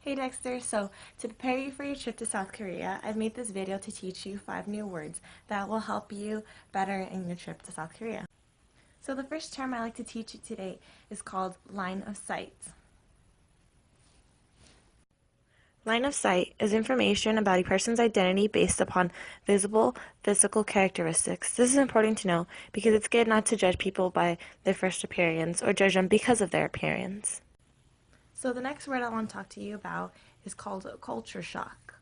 Hey Dexter, so to prepare you for your trip to South Korea, I've made this video to teach you 5 new words that will help you better in your trip to South Korea. So the first term I like to teach you today is called line of sight. Line of sight is information about a person's identity based upon visible physical characteristics. This is important to know because it's good not to judge people by their first appearance or judge them because of their appearance. So the next word I want to talk to you about is called culture shock.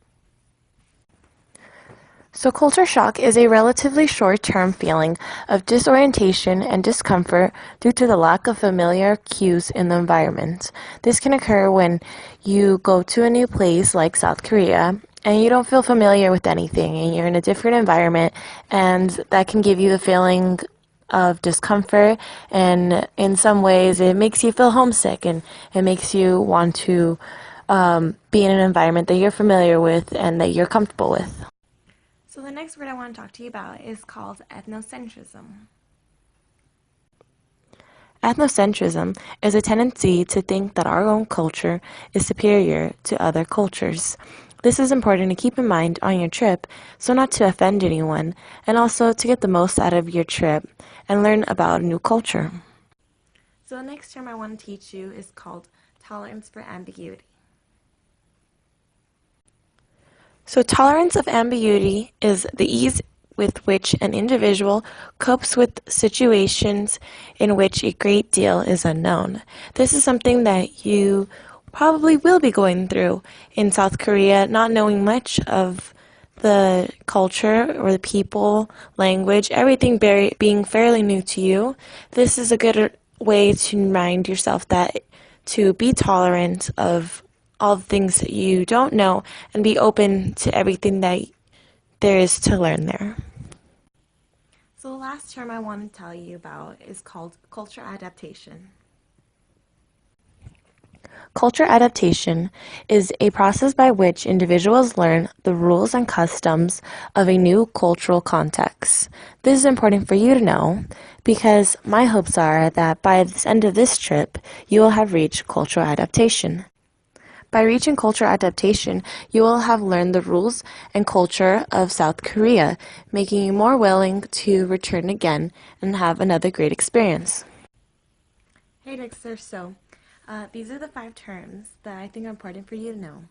So culture shock is a relatively short-term feeling of disorientation and discomfort due to the lack of familiar cues in the environment. This can occur when you go to a new place like South Korea and you don't feel familiar with anything and you're in a different environment, and that can give you the feeling of discomfort, and in some ways it makes you feel homesick and it makes you want to be in an environment that you're familiar with and that you're comfortable with. So the next word I want to talk to you about is called ethnocentrism. Ethnocentrism is a tendency to think that our own culture is superior to other cultures. This is important to keep in mind on your trip, so not to offend anyone, and also to get the most out of your trip and learn about a new culture. So the next term I want to teach you is called tolerance for ambiguity. So tolerance of ambiguity is the ease with which an individual copes with situations in which a great deal is unknown. This is something that you probably will be going through in South Korea, not knowing much of the culture or the people, language, everything being fairly new to you. This is a good way to remind yourself that to be tolerant of all the things that you don't know and be open to everything that there is to learn there. So the last term I want to tell you about is called culture adaptation. Culture adaptation is a process by which individuals learn the rules and customs of a new cultural context. This is important for you to know because my hopes are that by the end of this trip, you will have reached cultural adaptation. By reaching cultural adaptation, you will have learned the rules and culture of South Korea, making you more willing to return again and have another great experience. Hey Dexter, so these are the 5 terms that I think are important for you to know.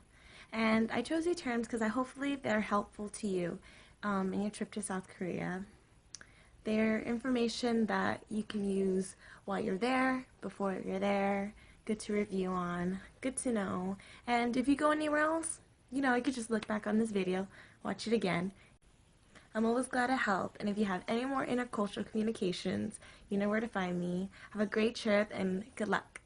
And I chose these terms because hopefully they're helpful to you in your trip to South Korea. They're information that you can use while you're there, before you're there, good to review on, good to know. And if you go anywhere else, you could just look back on this video, watch it again. I'm always glad to help, and if you have any more intercultural communications, you know where to find me. Have a great trip and good luck.